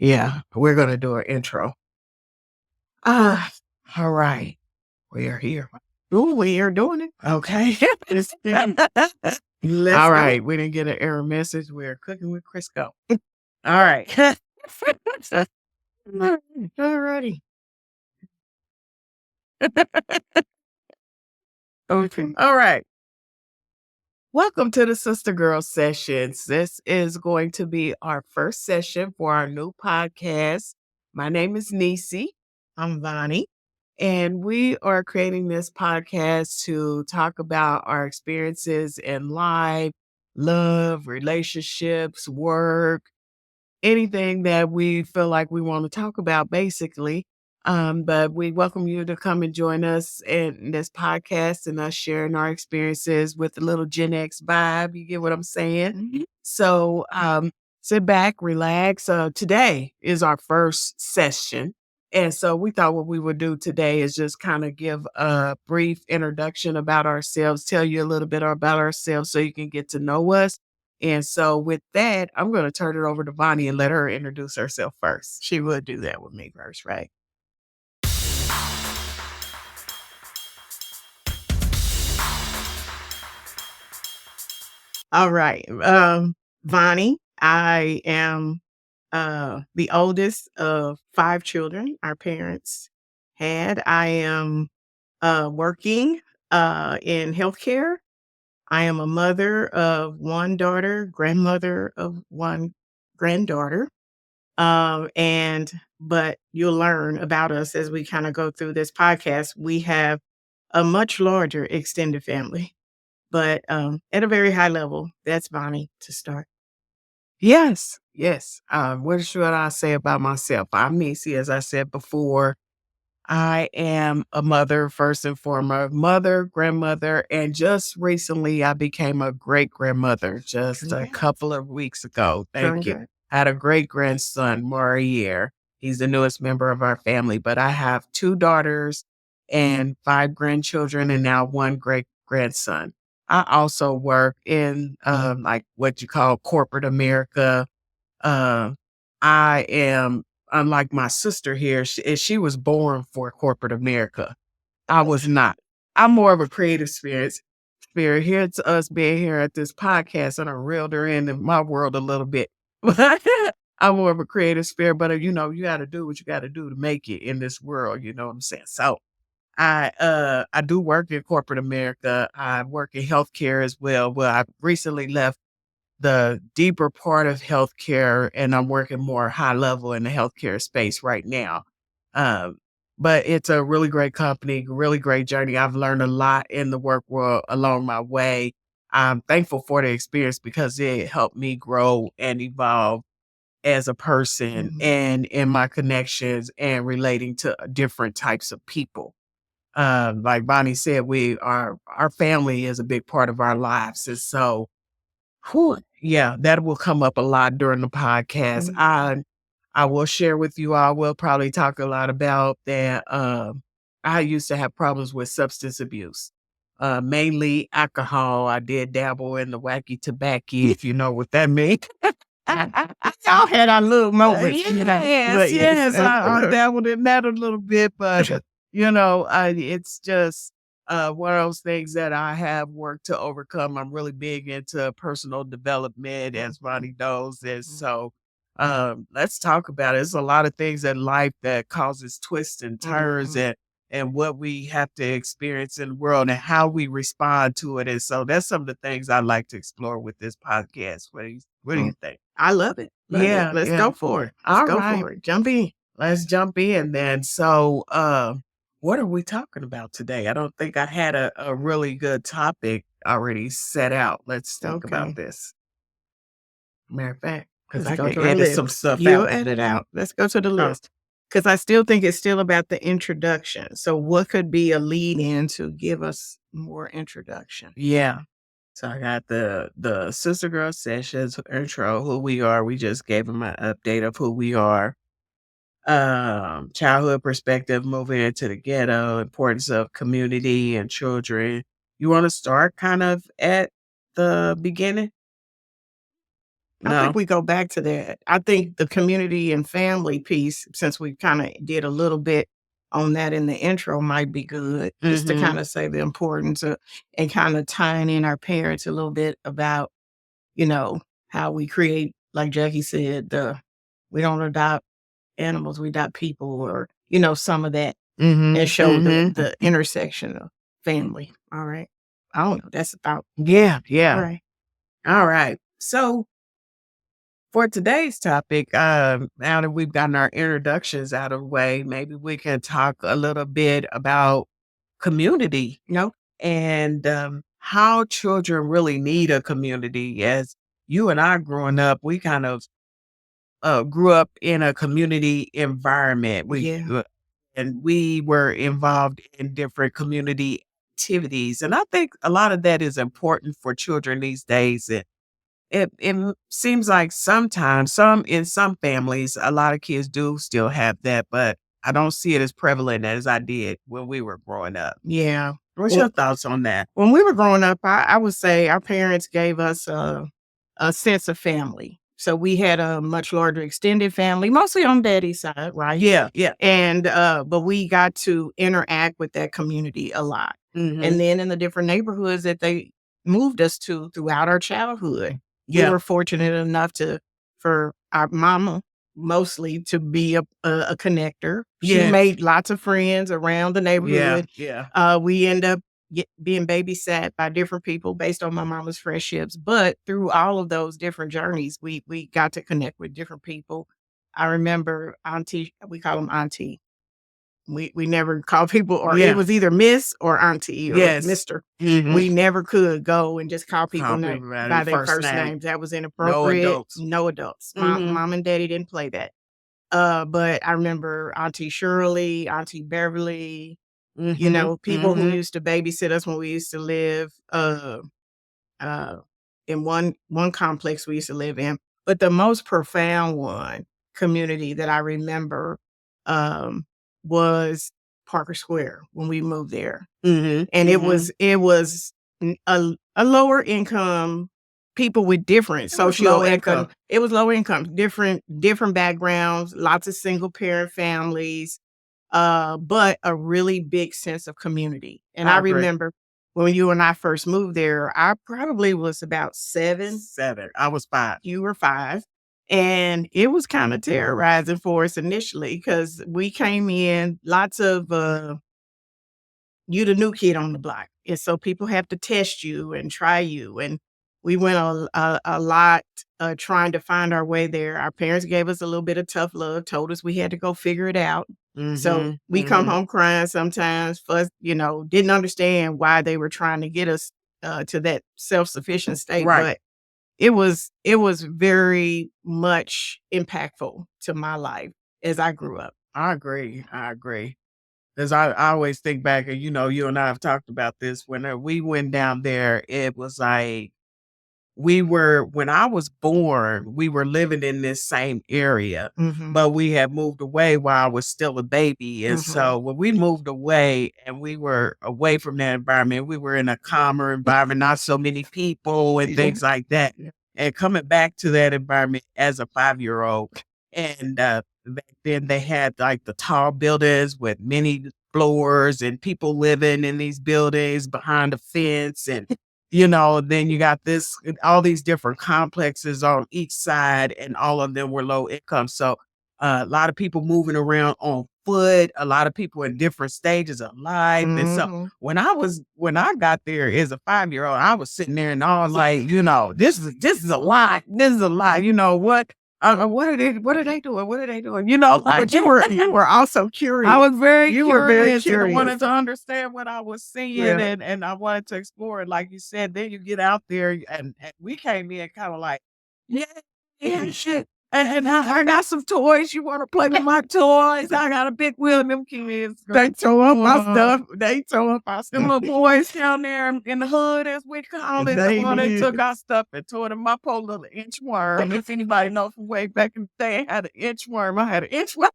Yeah, we're going to do an intro. Ah, all right. We are here. Ooh, we are doing it. Okay. Let's All go. right. We didn't get an error message. We're cooking with Crisco. All right. All righty. Okay. All right. Welcome to the SisterGirl Sessions. This is going to be our first session for our new podcast. My name is Niecee. I'm Voni. And we are creating this podcast to talk about our experiences in life, love, relationships, work, anything that we feel like we want to talk about, basically. But we welcome you to come and join us in this podcast and us sharing our experiences with a little Gen X vibe. You get what I'm saying? Mhm. So sit back, relax. Today is our first session. And so we thought what we would do today is just kind of give a brief introduction about ourselves, tell you a little bit about ourselves so you can get to know us. And so with that, I'm going to turn it over to Voni and let her introduce herself first. She would do that with me first, right? All right. Voni, I am the oldest of 5 children our parents had. I am working in healthcare. I am a mother of 1 daughter, grandmother of 1 granddaughter. But you'll learn about us as we kind of go through this podcast. We have a much larger extended family, but at a very high level, that's Voni to start. Yes, yes. What should I say about myself? I'm Niecee, as I said before. I am a mother, first and foremost, mother, grandmother, and just recently I became a great grandmother just a Congrats. couple of weeks ago. Thank you. Congrats. I had a great grandson, Morier. He's the newest member of our family, but I have 2 daughters and 5 grandchildren and now 1 great grandson. I also work in like what you call corporate America. Uh, I am unlike my sister here. She was born for corporate America. I was not. I'm more of a creative spirit. Here to us being here at this podcast, and I reeled her in my world a little bit. I'm more of a creative spirit, but you know, you got to do what you got to do to make it in this world. You know what I'm saying? So I do work in corporate America. I work in healthcare as well. Well, I recently left the deeper part of healthcare, and I'm working more high level in the healthcare space right now. Um, but it's a really great company, really great journey. I've learned a lot in the work world along my way. I'm thankful for the experience because it helped me grow and evolve as a person and in my connections and relating to different types of people. Like Bonnie said, our family is a big part of our lives. And so yeah, that will come up a lot during the podcast. I will share with you all, we'll probably talk a lot about that. I used to have problems with substance abuse, mainly alcohol. I did dabble in the wacky tobacco, if you know what that means. Y'all had our little moments. Yes, I dabbled in that a little bit, but it's just one of those things that I have worked to overcome. I'm really big into personal development, as Voni knows, and so let's talk about it. There's a lot of things in life that causes twists and turns and what we have to experience in the world and how we respond to it. And so that's some of the things I like to explore with this podcast. What do you think? I love it. Let's go for it. All right. Jump in. Let's jump in then. So what are we talking about today? I don't think I had a really good topic already set out. Let's think about this. Matter of fact, because I can edit some stuff You'll out. edit out. Let's go to the list. Because I still think it's still about the introduction. So what could be a lead in to give us more introduction? Yeah. So I got the SisterGirl Sessions intro, who we are. We just gave them an update of who we are. Childhood perspective, moving into the ghetto, importance of community and children. You want to start kind of at the beginning? I think No. we go back to that. I think the community and family piece, since we kinda did a little bit on that in the intro, might be good, just to Mhm. kinda say the importance of and kinda tying in our parents a little bit about, you know, how we create, like Jackie said, we don't adopt animals, we adopt people or, some of that and Mhm. show Mhm. the intersection of family. All right. I don't know. That's about Yeah, all yeah. right. All right. So for today's topic, now that we've gotten our introductions out of the way, maybe we can talk a little bit about community No. and how children really need a community. As you and I growing up, we kind of grew up in a community environment. Yeah. And we were involved in different community activities, and I think a lot of that is important for children these days. Seems like sometimes, in some families, a lot of kids do still have that, but I don't see it as prevalent as I did when we were growing up. Yeah. What's Well, your thoughts on that? when we were growing up, I would say our parents gave us a sense of family. So we had a much larger extended family, mostly on daddy's side, right? Yeah, yeah. And but we got to interact with that community a lot. And Mhm. then in the different neighborhoods that they moved us to throughout our childhood, we Yeah. were fortunate enough for our mama mostly to be a connector. She Yeah. made lots of friends around the Yeah, neighborhood. yeah. We end up being babysat by different people based on my mama's friendships. But through all of those different journeys, we got to connect with different people. I remember auntie, we call them auntie. We never call people, or it Yeah. was either Miss or Auntie or Yes. Mister. Mhm. We never could go and just call people Call people by their by their first first name. names. That was No inappropriate. adults. No adults. Mhm. Mom and daddy didn't play that. But I remember Auntie Shirley, Auntie Beverly, Mhm. people who Mhm. used to babysit us when we used to live uh in one complex we used to live in. But the most profound one community that I remember um was Parker Square when we moved there. Mhm. And Mhm. it was a lower income people with different It was socio low econ income. it was low income, different backgrounds, lots of single parent families, but a really big sense of community. And I I agree. remember when you and I first moved there, I probably was about 7, 7. I was 5. you were 5, and it was kinda terrorizing for us initially because we came in lots of, you the new kid on the block, and so people have to test you and try you, and we went a lot, trying to find our way there. Our parents gave us a little bit of tough love, told us we had to go figure it out. So, Mhm. we come Mhm. home crying sometimes, fuss, didn't understand why they were trying to get us, to that self-sufficient state, Right. but it was very much impactful to my life as I grew up. I agree. I agree. 'Cause I always think back and, you and I have talked about this. When we went down there, it was like when I was born, we were living in this same area, Mhm, but we had moved away while I was still a baby. And mhm. so when we moved away and we were away from that environment, we were in a calmer environment, not so many people and Yeah. things like that. And coming back to that environment as a 5-year-old, and back then they had like the tall buildings with many floors and people living in these buildings behind a fence and then you got all these different complexes on each side, and all of them were low income. So a lot of people moving around on foot, a lot of people in different stages of life. And so Mhm. when I got there as a 5-year-old, I was sitting there and I was like, this is a lot. This is a lot. You know what? What are they doing? What are they doing? But you were also I curious. was very You were very curious and I curious. wanted to understand what I was seeing Yeah. and I wanted to explore it. Like you said, then you get out there and we came in kind of like, yeah, yeah, shit. And I got some toys. You want to play with my toys? I got a big wheel. Them kids, They tore up my uh, stuff. They tore up our them stuff. little boys down there in the hood, as we call it, the They one that took did. our stuff and tore them my poor little inchworm. If anybody knows from way back in the day, I had an inchworm. I had an inchworm.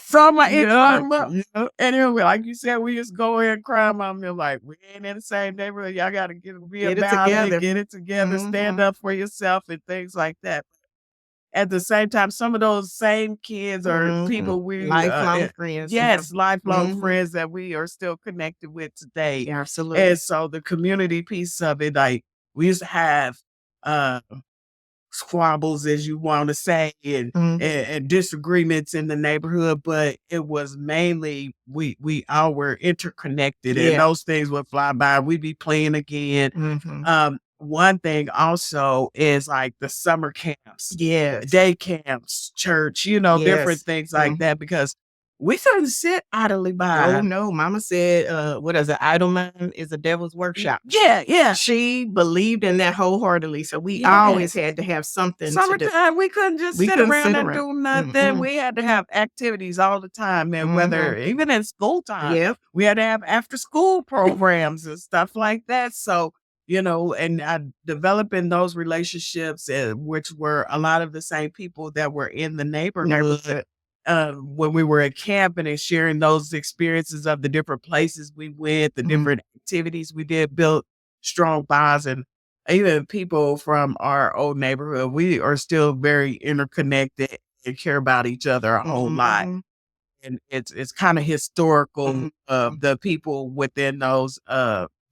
So my Yeah, and then like you said, we just go in and cry. Mom, they're like, we ain't in the same neighborhood. Y'all got to be get it about it, together. get it together, stand Mhm, up for yourself, and things like that. At the same time, some of those same kids are mhm. people Lifelong friends. Yep. yes, lifelong Mhm. friends that we are still connected with today. Absolutely. And so the community piece of it, like we used to have uh squabbles, as you want to say, Mhm. and disagreements in the neighborhood, but it was mainly we all were interconnected, and Yeah. those things would fly by. We'd be playing again. Mhm. One thing also is like the summer camps, Yes. day camps, church, different Yes. things like Mhm. that because we couldn't sit idly Oh, by. no, mama said, what is it? Idle mind is a devil's workshop. Yeah, yeah. She believed in that wholeheartedly, so we always Yes. had to have something to do. Summertime, we couldn't just We sit couldn't around sit and around. do nothing. Mm-mm. We had to have activities all the time, and whether Mhm. even in school time, Yep. we had to have after school programs and stuff like that. So, and developing those relationships, which were a lot of the same people that were in the neighborhood, Neighborhood. when we were at camping and sharing those experiences of the different places we went, the Mhm. different activities we did, built strong bonds. And even people from our old neighborhood, we are still very interconnected and care about each other a whole lot. Mhm. And it's kind of historical of Mhm. the people within those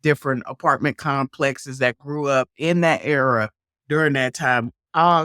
different apartment complexes that grew up in that era during that time.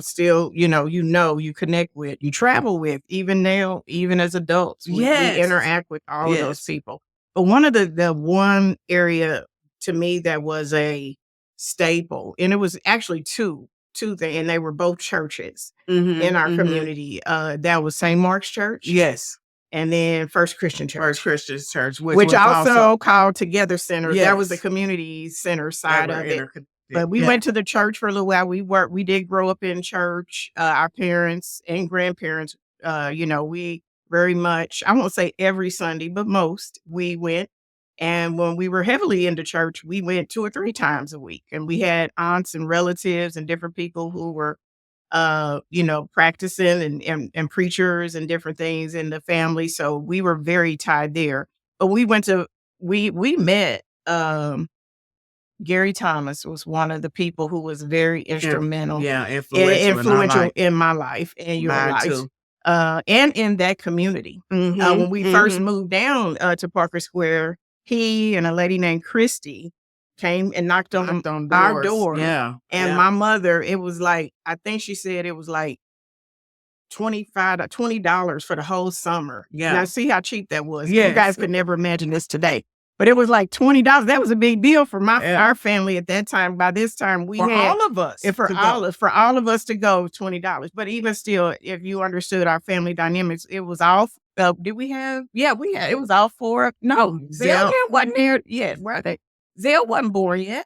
Still, you connect with, you travel with, even now, even as adults, we Yes. interact with all of those Yes. people. But one of the one area to me that was a staple, and it was actually two things, and they were both churches in Mhm. our Mhm. community. That was St. Mark's Church Yes. and then First Christian First Church, Christian Church, which which was also also called Together Center. That was the yes, community center they side were of it. interconnected. But we Yeah. went to the church for a little while. We did grow up in church. Our parents and grandparents, we very much, I won't say every Sunday, but most, we went. And when we were heavily into church, we went 2 or 3 times a week. And we had aunts and relatives and different people who were practicing and preachers and different things in the family. So we were very tied there. But we met Gary Thomas was one of the people who was very Yeah. instrumental, Yeah, influential in our influential life. in my life and your Mine life, too. and in that community. Mhm. When we first Mhm. moved down to Parker Square, he and a lady named Christy came and knocked on Knocked on our doors. door. Yeah. And Yeah. my mother, it was like, I think she said it was like 25 to $20 for the whole summer. Yeah. Now see how cheap that was. You guys Yes. could never imagine this today. But it was like $20. That was a big deal for Yeah. our family at that time. By this time, we For had all of us for to go. all of us to go, $20. But even still, if you understood our family dynamics, it was all. Did we have? Yeah, we had. It was all four. No, Zell wasn't there yet. Were they? Zell wasn't born yet.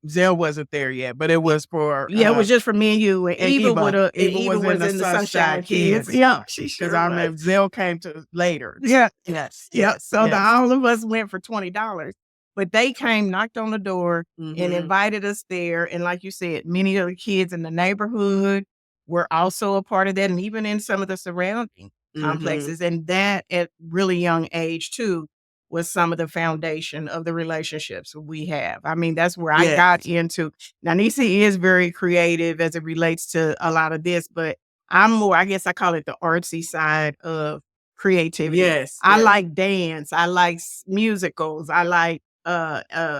Zell wasn't there yet, but it was for Yeah, it was just for me and you. And Eva would Eva. have. Eva was in the in the Sunshine Sunshine Kids. Kids. Yeah, she Because sure I was. remember Zell came to later. Yeah. Yes. Yeah. Yes. So Yes. all of us went for $20. But they came, knocked on the door, and Mhm. invited us there. And like you said, many of the kids in the neighborhood were also a part of that, and even in some of the surrounding Mhm. complexes. And that at really young age too was some of the foundation of the relationships we have. I mean, that's where I got Yes. into. Now, Niecee is very creative as it relates to a lot of this, but I'm more, I guess I call it the artsy side of creativity. Yes. I Yes. like dance. I like musicals. I like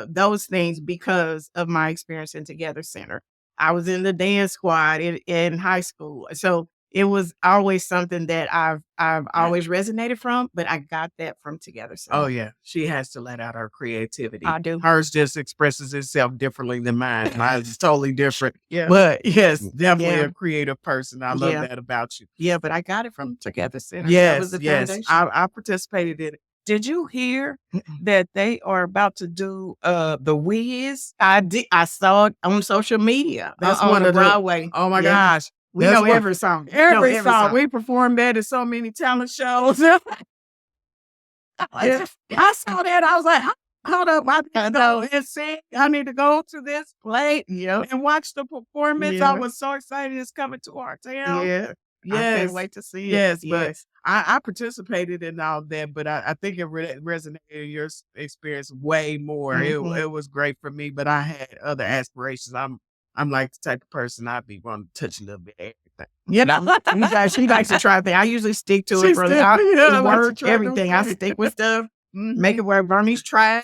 those things because of my experience in Together Center. I was in the dance squad in high school. So it was always something that I've always resonated from, but I got that from Together Oh, Center. yeah. She has to let out her creativity. I do. Hers just expresses itself differently than mine. Mine's totally different. Yeah. But yes, definitely Yeah. a creative person. I love Yeah. that about you. Yeah, but I got it from Together Center. That Yes, was the yes. foundation. I participated in it. Did you hear that they are about to do the Wiz? I did. I saw it on social media. That's On one the of the Broadway. oh my Yeah. gosh. We That's know what every song. every song. We performed that at so many talent shows. Yeah. I saw that. I was like, hold up, I gotta go and sing. I need to go to this play Yep. and watch the performance. Yeah. I was so excited it's coming to our town. Yeah. I can't Yes, wait to see it. yes, but Yes. I participated in all that, but I think it resonated in your experience way more. Mhm. It was great for me, but I had other aspirations. I'm like the type of person I'd be wanting to touch a little bit of everything. You know, she likes to try things. I usually stick to it She's from still, yeah, I like to work, try new everything. I things. stick with stuff, make Mhm. it where Voni's tried.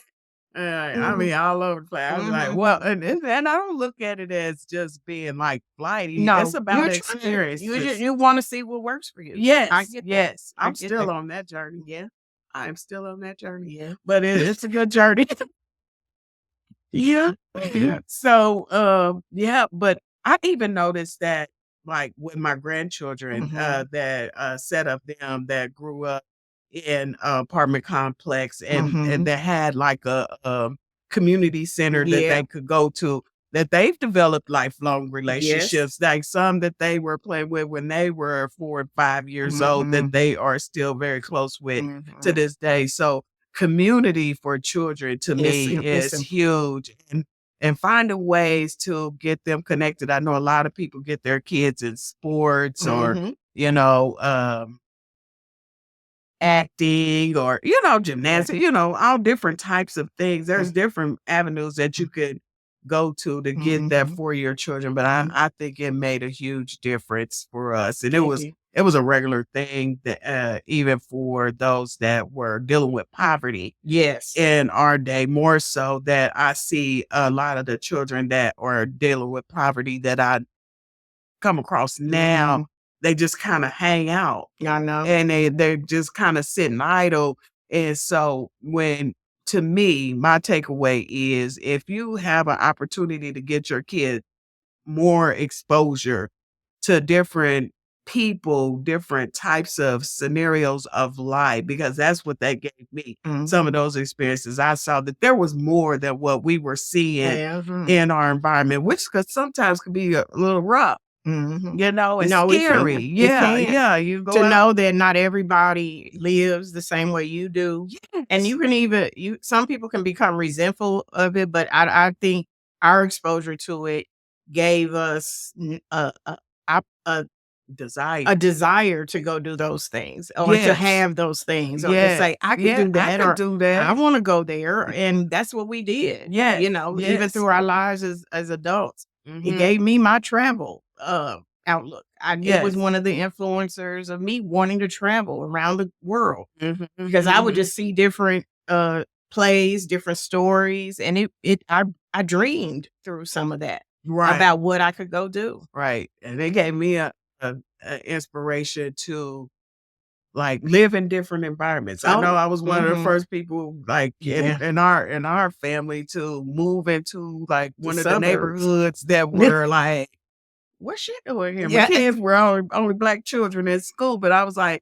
I Mhm. mean, all over the place. I was like, Mhm. well, and I don't look at it as just being like flighty. It's No, about you're trying. experiences. You wanna see what works for you. I Yes, get that. yes. I I'm get still that. on that journey. Yeah, I am still on that journey. yeah. But it's a good journey. Yeah. Yeah. So, yeah, but I even noticed that like with my grandchildren, Mhm. that set of them that grew up in a apartment complex and Mhm. that had like a community center that Yeah. they could go to, that they've developed lifelong Yes. relationships, like some that they were playing with when they were 4 and 5 years old, that Mhm. they are still very close with to Mhm. this day. So community for children to It's me it's is important. huge, and finding ways to get them connected. I know a lot of people get their kids in sports or, Mhm. you know, acting or, Yeah. gymnastics, all different types of things. Mm, There's different avenues that you could go to get that mhm. for your children. But Mhm. I think it made a huge difference for us. And Thank you. it was a regular thing that even for those that were dealing with poverty Yes. in our day, more so that I see a lot of the children that are dealing with poverty that I come across now, Mhm. they just kind of hang out I know. and they're just kind of sitting idle. And so when to me, my takeaway is if you have an opportunity to get your kid more exposure to different people, different types of scenarios of life, because that's what that gave me. Some of Mhm. those experiences, I saw that there was more than what we were seeing Yeah. Mhm. in our environment, which could sometimes could be a little rough, Mhm. and No, it scary. can. It Yeah, can. yeah. You To go out. know that not everybody lives the same way you do, and Yes. you can even some people can become resentful of it, but I think our exposure to it gave us a Desire. a desire to go do those things or to Yes. have those things or to Yes. say, "I could Yeah, do I that," could or do that. "I wanna go there," and that's what we did, Yes. even Yes. through our lives as adults. It Mhm. gave me my travel, outlook. It was Yes. one of the influencers of me wanting to travel around the world Mhm, because I would mhm. just see different, plays, different stories, and I dreamed through some of that Right. about what I could go do. Right, and it gave me a inspiration to, like, live in different environments. I know Oh, I was one of the mhm. first people, like, Yeah. in our family to move into, like, The one of the suburbs. neighborhoods that were like, "What's she doing here?" My Yeah. kids were only Black children in school, but I was like,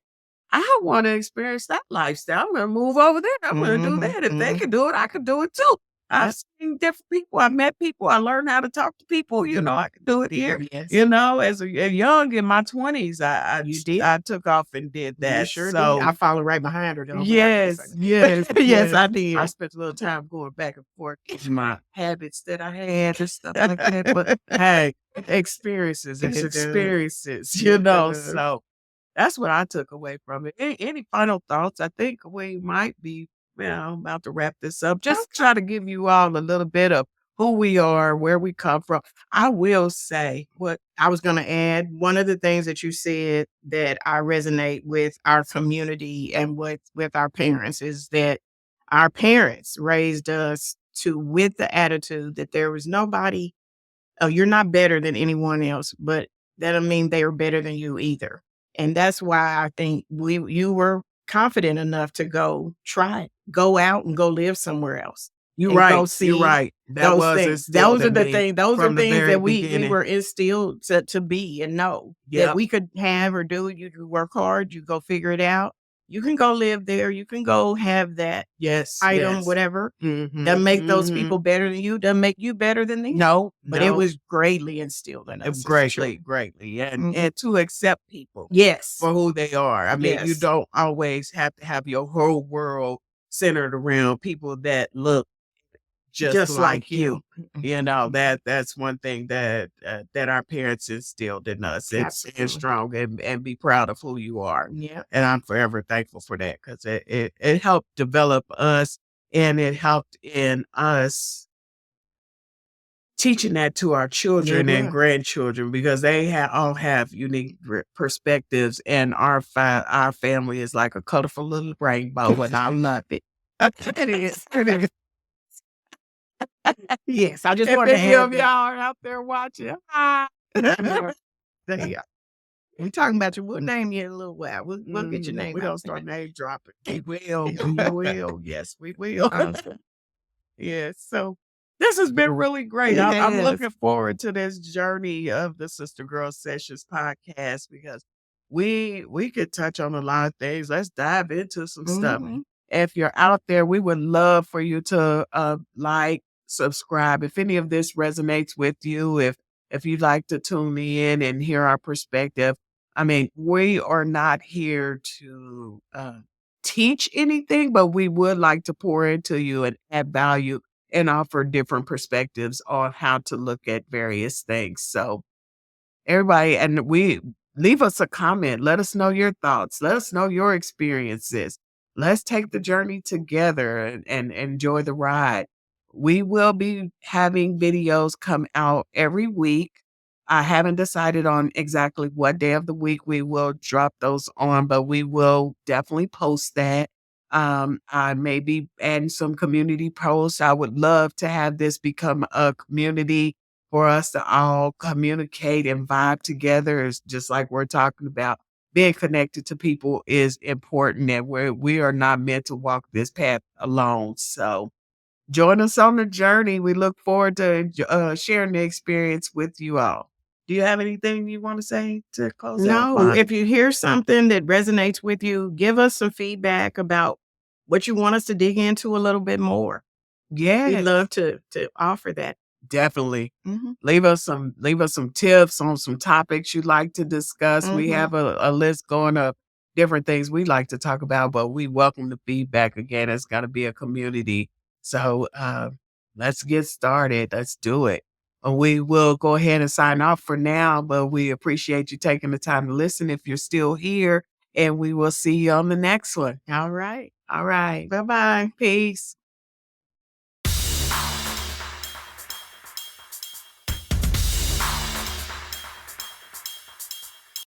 "I wanna experience that lifestyle. I'm gonna move over there. I'm gonna do Mhm, that. If they mhm. can do it, I can do it too." I've Yep. seen different people. I met people. I learned how to talk to people. I could do it here. Yes, As a young in my 20s, you did. I took off and did You that. sure did. So I followed right behind her though, but I guess yes, yes, I yes, yes. I I did. spent a little time going back and forth in my habits that I had and stuff like that. But hey, experiences, it's It does. experiences, It does. So that's what I took away from it. Any final thoughts? I think we might be, about to wrap this up. Just Okay. try to give you all a little bit of who we are, where we come from. I will say what I was gonna add, one of the things that you said that I resonate with our community and with our parents is that our parents raised us to with the attitude that there was nobody. Oh, you're not better than anyone else, but that don't mean they are better than you either. And that's why I think you were confident enough to go try it, go out and go live somewhere else you're and go right. You're see right. That those was things. instilled in me Those are from the things very that we beginning. were instilled to be and know that Yep. we could have or do. You could work hard, you go figure it out. You can go live there, you can go have that Yes. item, Yes. whatever. Mm-hmm. Doesn't make those Mm-hmm. people better than you, doesn't make you better than them, No. but it No. was greatly instilled in us as Greatly, children. greatly, Mhm. and to accept people Yes. for who they are. I mean, you Yes. don't always have to have your whole world centered around people that look just like you. You know, that's one thing that that our parents instilled in us. It's stand Absolutely. strong and be proud of who you are. Yeah. And I'm forever thankful for that because it helped develop us and it helped in us teaching that to our children and grandchildren because they all have unique perspectives, and our family is like a colorful little rainbow, and I love it. It is. It is. Yes, I just If wanted to any add of y'all are out there watching, that. There you go. We talking about you. We'll name you in a little while. We'll get your name we out don't there. start name dropping. We will. We will. Yes, we will. Yes. So this has been really great. I'm Yes. looking forward to this journey of the Sister Girl Sessions podcast because we could touch on a lot of things. Let's dive into some stuff. If you're out there, we would love for you to like, subscribe. If any of this resonates with you, if you'd like to tune in and hear our perspective, I mean, we are not here to teach anything, but we would like to pour into you and add value and offer different perspectives on how to look at various things. So everybody, and we leave us a comment. Let us know your thoughts. Let us know your experiences. Let's take the journey together and enjoy the ride. We will be having videos come out every week. I haven't decided on exactly what day of the week we will drop those on, but we will definitely post that. I may be adding some community posts. I would love to have this become a community for us to all communicate and vibe together. It's just like we're talking about. Being connected to people is important, and we are not meant to walk this path alone. So join us on the journey. We look forward to sharing the experience with you all. Do you have anything you want to say to close out? No, if you hear something that resonates with you, give us some feedback about what you want us to dig into a little bit more. Yeah, We'd love to offer that. definitely. Leave us some tips on some topics you'd like to discuss. We have a list going of different things we like to talk about, but we welcome the feedback. Again, it's got to be a community. So let's get started. Let's do it. We will go ahead and sign off for now, but we appreciate you taking the time to listen if you're still here, and we will see you on the next one. All right. All right. Bye-bye. Peace.